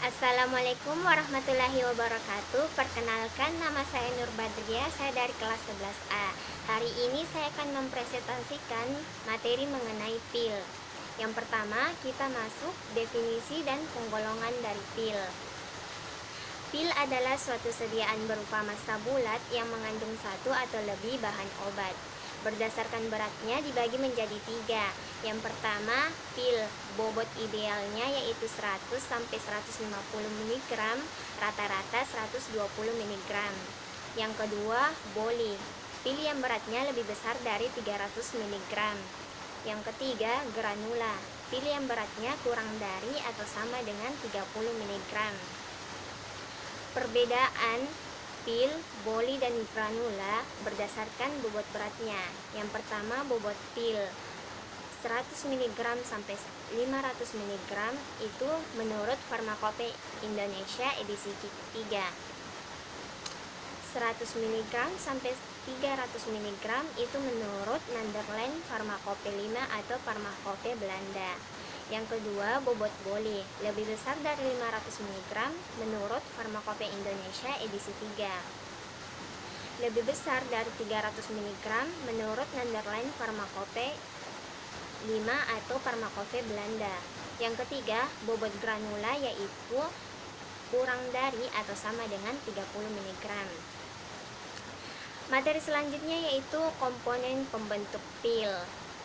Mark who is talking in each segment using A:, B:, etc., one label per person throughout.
A: Assalamualaikum warahmatullahi wabarakatuh. Perkenalkan, nama saya Nur Badriah, saya dari kelas 11A. Hari ini saya akan mempresentasikan materi mengenai pil. Yang pertama, kita masuk definisi dan penggolongan dari pil. Pil adalah suatu sediaan berupa massa bulat yang mengandung satu atau lebih bahan obat. Berdasarkan beratnya dibagi menjadi 3. Yang pertama, pil bobot idealnya yaitu 100 sampai 150 mg, rata-rata 120 mg. Yang kedua, boli, pil yang beratnya lebih besar dari 300 mg. Yang ketiga, granula, pil yang beratnya kurang dari atau sama dengan 30 mg. Perbedaan pil, boli, dan granula berdasarkan bobot beratnya. Yang pertama, bobot pil 100 mg sampai 500 mg itu menurut Farmakope Indonesia edisi 3. 100 mg sampai 300 mg itu menurut Nederland Farmakope 5 atau Farmakope Belanda. Yang kedua, bobot boli lebih besar dari 500 mg menurut Farmakope Indonesia edisi 3. Lebih besar dari 300 mg menurut Nederland Farmakope 5 atau Farmakope Belanda. Yang ketiga, bobot granula yaitu kurang dari atau sama dengan 30 mg. Materi selanjutnya yaitu komponen pembentuk pil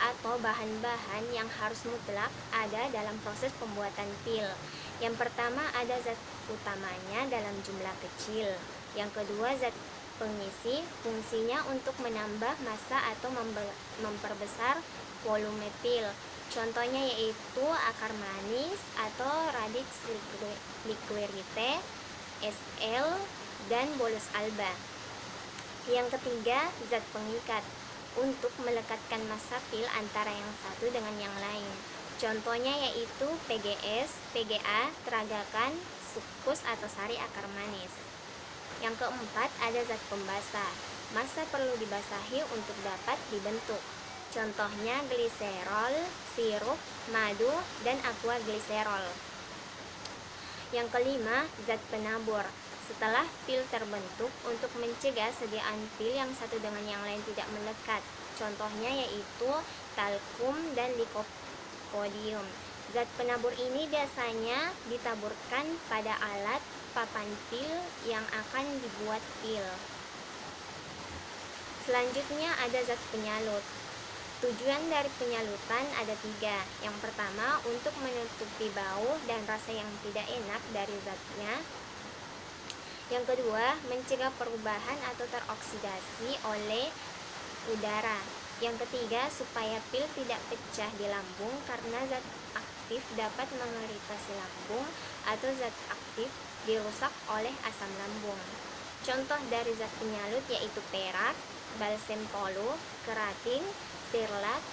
A: atau bahan-bahan yang harus mutlak ada dalam proses pembuatan pil. Yang pertama, ada zat utamanya dalam jumlah kecil. Yang kedua, zat pengisi, fungsinya untuk menambah massa atau memperbesar volume pil. Contohnya yaitu akar manis atau radix liquirite, SL, dan bolus alba. Yang ketiga, zat pengikat untuk melekatkan massa pil antara yang satu dengan yang lain. Contohnya yaitu PGS, PGA, teragakan, sukkus atau sari akar manis. Yang keempat, ada zat pembasah. Massa perlu dibasahi untuk dapat dibentuk. Contohnya gliserol, sirup, madu, dan aqua gliserol. Yang kelima, zat penabur. Setelah pil terbentuk, untuk mencegah sediaan pil yang satu dengan yang lain tidak melekat. Contohnya yaitu talkum dan likopodium. Zat penabur ini biasanya ditaburkan pada alat papan pil yang akan dibuat pil. Selanjutnya ada zat penyalut. Tujuan dari penyalutan ada 3. Yang pertama, untuk menutupi bau dan rasa yang tidak enak dari zatnya. Yang kedua, mencegah perubahan atau teroksidasi oleh udara. Yang ketiga, supaya pil tidak pecah di lambung karena zat aktif dapat mengiritasi lambung atau zat aktif dirusak oleh asam lambung. Contoh dari zat penyalut yaitu perak, balsem tolu, keratin, sirlak,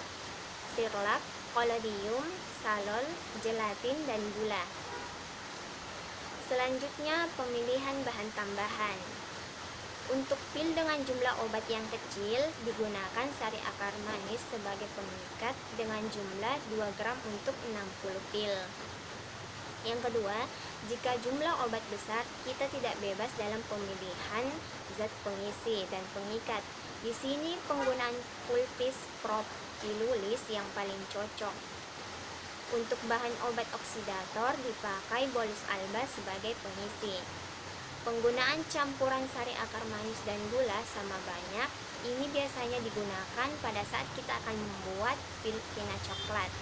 A: collodium, salol, gelatin, dan gula. Selanjutnya, pemilihan bahan tambahan. Untuk pil dengan jumlah obat yang kecil, digunakan sari akar manis sebagai pengikat dengan jumlah 2 gram untuk 60 pil. Yang kedua, jika jumlah obat besar, kita tidak bebas dalam pemilihan zat pengisi dan pengikat. Di sini penggunaan pulvis propilulis yang paling cocok. Untuk bahan obat oksidator dipakai bolus alba sebagai pengisi. Penggunaan campuran sari akar manis dan gula sama banyak ini biasanya digunakan pada saat kita akan membuat pil pina coklat.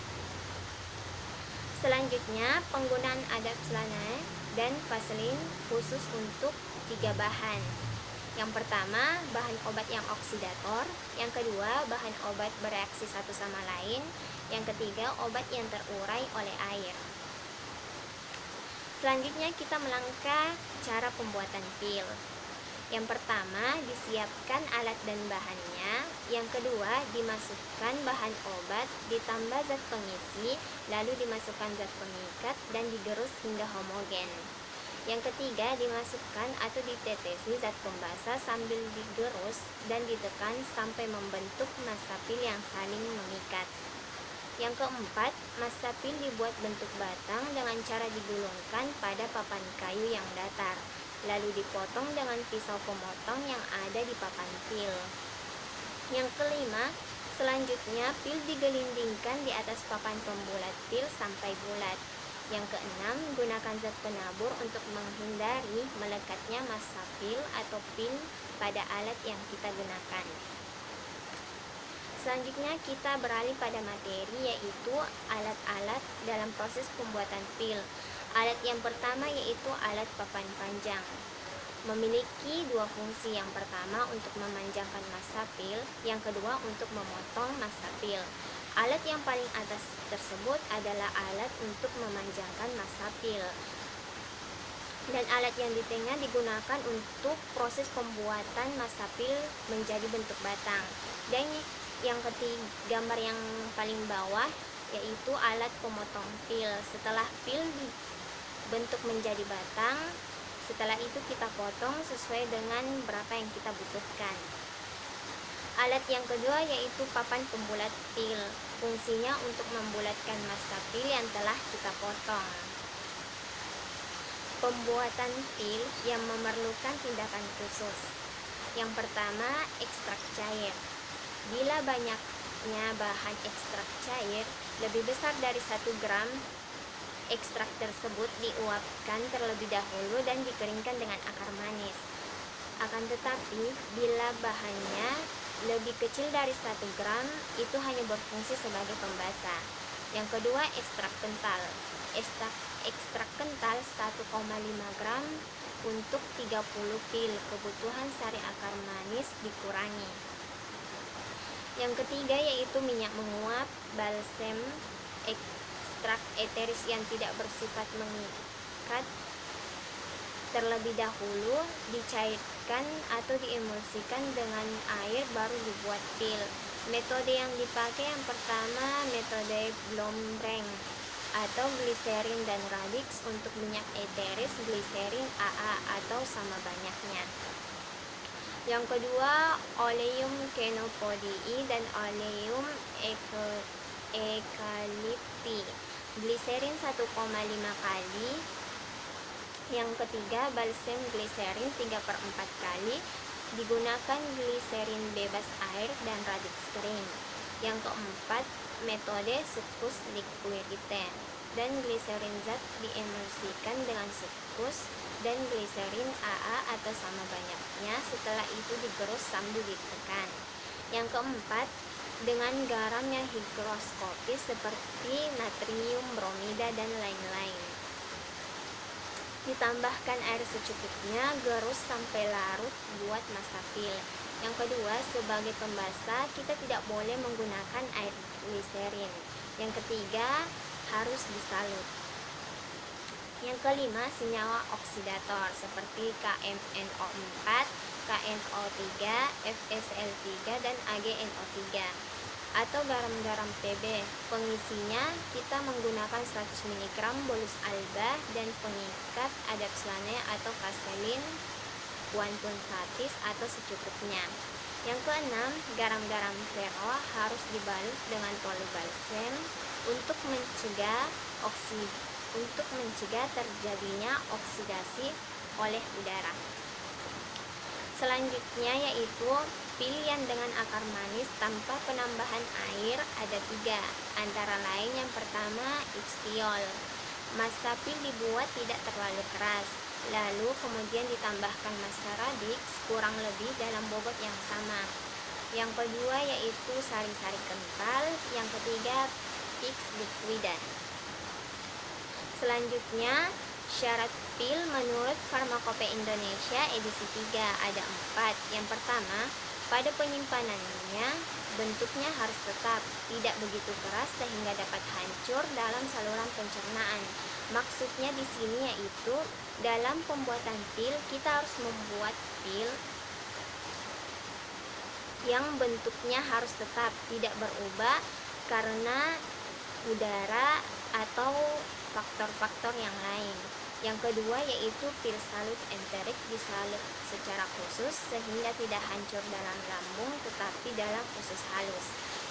A: Selanjutnya, penggunaan adapslana dan vaselin khusus untuk 3 bahan. Yang pertama, bahan obat yang oksidator. Yang kedua, bahan obat bereaksi satu sama lain. Yang ketiga, obat yang terurai oleh air. Selanjutnya kita melangkah cara pembuatan pil. Yang pertama, disiapkan alat dan bahannya. Yang kedua, dimasukkan bahan obat, ditambah zat pengisi, lalu dimasukkan zat pengikat dan digerus hingga homogen. Yang ketiga, dimasukkan atau ditetesi zat pembasah sambil digerus dan ditekan sampai membentuk massa pil yang saling mengikat. Yang keempat, massa pil dibuat bentuk batang dengan cara digulungkan pada papan kayu yang datar, lalu dipotong dengan pisau pemotong yang ada di papan pil. Yang kelima, selanjutnya pil digelindingkan di atas papan pembulat pil sampai bulat. Yang keenam, gunakan zat penabur untuk menghindari melekatnya massa pil atau pin pada alat yang kita gunakan. Selanjutnya kita beralih pada materi, yaitu alat-alat dalam proses pembuatan pil. Alat yang pertama yaitu alat papan panjang. Memiliki dua fungsi, yang pertama untuk memanjangkan massa pil, yang kedua untuk memotong massa pil. Alat yang paling atas tersebut adalah alat untuk memanjangkan massa pil. Dan alat yang di tengah digunakan untuk proses pembuatan massa pil menjadi bentuk batang. Dan yang ketiga, gambar yang paling bawah yaitu alat pemotong pil. Setelah pil dibentuk menjadi batang, setelah itu kita potong sesuai dengan berapa yang kita butuhkan. Alat yang kedua yaitu papan pembulat pil. Fungsinya untuk membulatkan massa pil yang telah kita potong. Pembuatan pil yang memerlukan tindakan khusus. Yang pertama, ekstrak cair. Bila banyaknya bahan ekstrak cair lebih besar dari 1 gram, ekstrak tersebut diuapkan terlebih dahulu dan dikeringkan dengan akar manis. Akan tetapi, bila bahannya lebih kecil dari 1 gram, itu hanya berfungsi sebagai pembasah. Yang kedua, ekstrak kental. Ekstrak kental 1,5 gram untuk 30 pil. Kebutuhan sari akar manis dikurangi. Yang ketiga yaitu minyak menguap, balsem, ekstrak eteris yang tidak bersifat mengikat. Terlebih dahulu dicairkan atau diemulsikan dengan air baru dibuat pil. Metode yang dipakai yang pertama metode Blombreng atau gliserin dan radix. Untuk minyak eteris, gliserin AA atau sama banyaknya. Yang kedua, oleum kenopodii dan oleum eukalipti. Gliserin 1,5 kali. Yang ketiga, balsem gliserin 3/4 kali. Digunakan gliserin bebas air dan radix kering. Yang keempat, metode sucus liquide dan gliserin zat diemulsikan dengan sucus dan gliserin AA atau sama banyaknya. Setelah itu digerus sambil ditekan. Yang keempat, dengan garam yang higroskopis seperti natrium bromida dan lain-lain. Ditambahkan air secukupnya, gerus sampai larut buat massa pil. Yang kedua, sebagai pembasah kita tidak boleh menggunakan air gliserin. Yang ketiga, harus disalut. Yang kelima, senyawa oksidator seperti KMNO4, KNO3, FeSl3 dan AgNO3 atau garam-garam PB. Pengisinya kita menggunakan 100 mg bolus alba dan pengikat adapslane atau vaselin guantunsatis atau secukupnya. Yang keenam, garam-garam ferro harus dibalut dengan tolubalsem untuk mencegah terjadinya oksidasi oleh udara. Selanjutnya yaitu pilihan dengan akar manis tanpa penambahan air ada 3, antara lain yang pertama istiol. Massa pil dibuat tidak terlalu keras, lalu kemudian ditambahkan massa radix kurang lebih dalam bobot yang sama. Yang kedua yaitu sari-sari kental. Yang ketiga, pix liquida. Selanjutnya, syarat pil menurut Farmakope Indonesia edisi 3 ada 4. Yang pertama, pada penyimpanannya bentuknya harus tetap, tidak begitu keras sehingga dapat hancur dalam saluran pencernaan. Maksudnya di sini yaitu dalam pembuatan pil kita harus membuat pil yang bentuknya harus tetap, tidak berubah karena udara atau faktor-faktor yang lain. Yang kedua yaitu pil salut enterik disalut secara khusus sehingga tidak hancur dalam lambung tetapi dalam usus halus.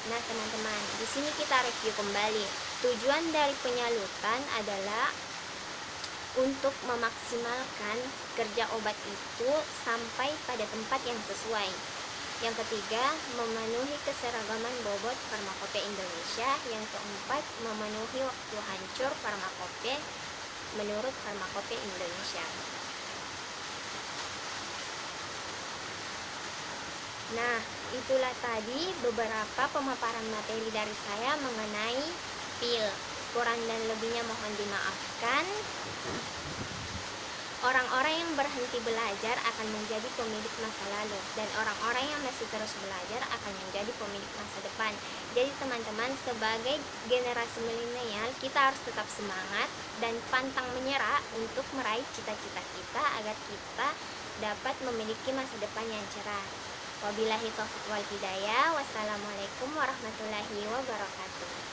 A: Nah, teman-teman, di sini kita review kembali. Tujuan dari penyalutan adalah untuk memaksimalkan kerja obat itu sampai pada tempat yang sesuai. Yang ketiga, memenuhi keseragaman bobot farmakope Indonesia. Yang keempat, memenuhi waktu hancur farmakope menurut Farmakope Indonesia. Nah, itulah tadi beberapa pemaparan materi dari saya mengenai pil. Kurang dan lebihnya mohon dimaafkan. Orang-orang yang berhenti belajar akan menjadi pemilik masa lalu, dan orang-orang yang masih terus belajar akan menjadi pemilik masa depan. Jadi teman-teman, sebagai generasi milenial, kita harus tetap semangat dan pantang menyerah untuk meraih cita-cita kita agar kita dapat memiliki masa depan yang cerah. Wabillahi taufiq wal hidayah. Wassalamualaikum warahmatullahi wabarakatuh.